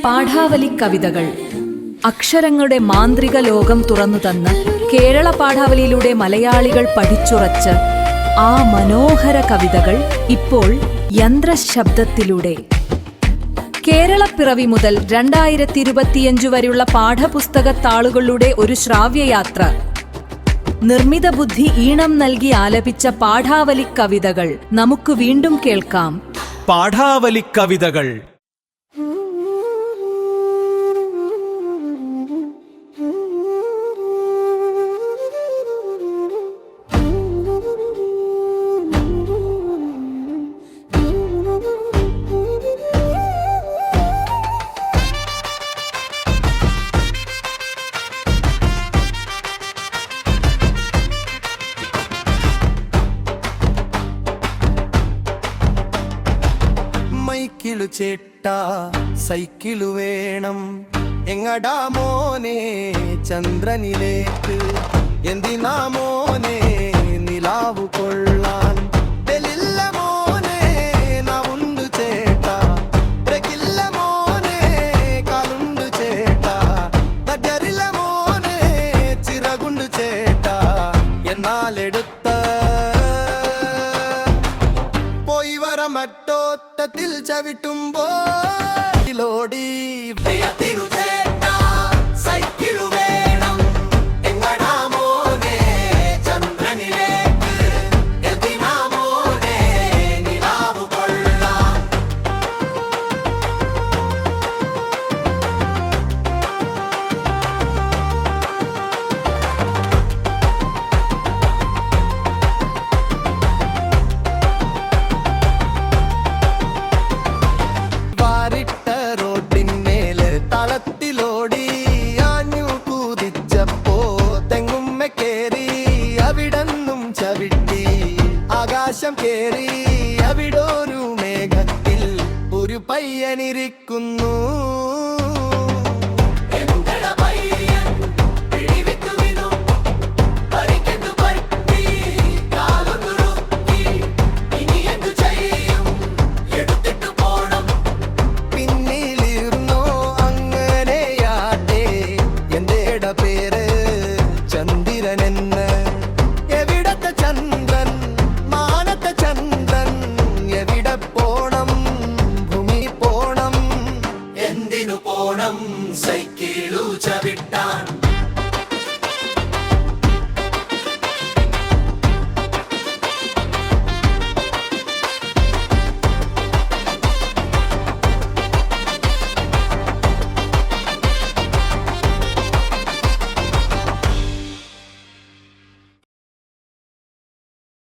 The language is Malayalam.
പാഠാവലി കവിതകൾ അക്ഷരങ്ങളുടെ മാന്ത്രിക ലോകം തുറന്നുതന്ന് കേരള പാഠാവലിയിലൂടെ മലയാളികൾ പഠിച്ചുറച്ച് ആ മനോഹര കവിതകൾ ഇപ്പോൾ യന്ത്രശബ്ദത്തിലൂടെ കേരളപ്പിറവി മുതൽ 2025 വരെയുള്ള പാഠപുസ്തകത്താളുകളിലൂടെ ഒരു ശ്രാവ്യയാത്ര. നിർമ്മിത ബുദ്ധി ഈണം നൽകി ആലപിച്ച പാഠാവലി കവിതകൾ നമുക്ക് വീണ്ടും കേൾക്കാം. പാഠാവലി കവിതകൾ. മൈക്കിളു ചേട്ടാ സൈക്കിളു വേണം, എങ്ങടാ മോനെ ചന്ദ്രനിലേക്ക്, എന്തിനാ മോനെ നിലാവു കൊള്ളാൻ, തെളില്ല മോനെ നാവുണ്ടു ചേട്ടാ, ബ്രേക്കില്ല മോനെ കാലുണ്ടു ചേട്ടാ, തകരില്ല മോനെ ചിറകുണ്ടു ചേട്ടാ, എന്നാലെടുത്ത പോയി വര മറ്റോത്തത്തിൽ ചവിട്ടുമ്പോടി സൈക്കിളു വേണം, എങ്ങടാ മോനെ ചന്ദ്രനിലേക്ക്, എന്തിനാ മോനെ നിലാവു കൊള്ളാൻ. തളത്തിലോടി ആഞ്ഞു കൂതിച്ചപ്പോ തെങ്ങുമ്മ കേറി അവിടന്നും ചവിട്ടി, ആകാശം കേറി അവിടൊരു മേഘത്തിൽ ഒരു പയ്യനിരിക്കുന്നു.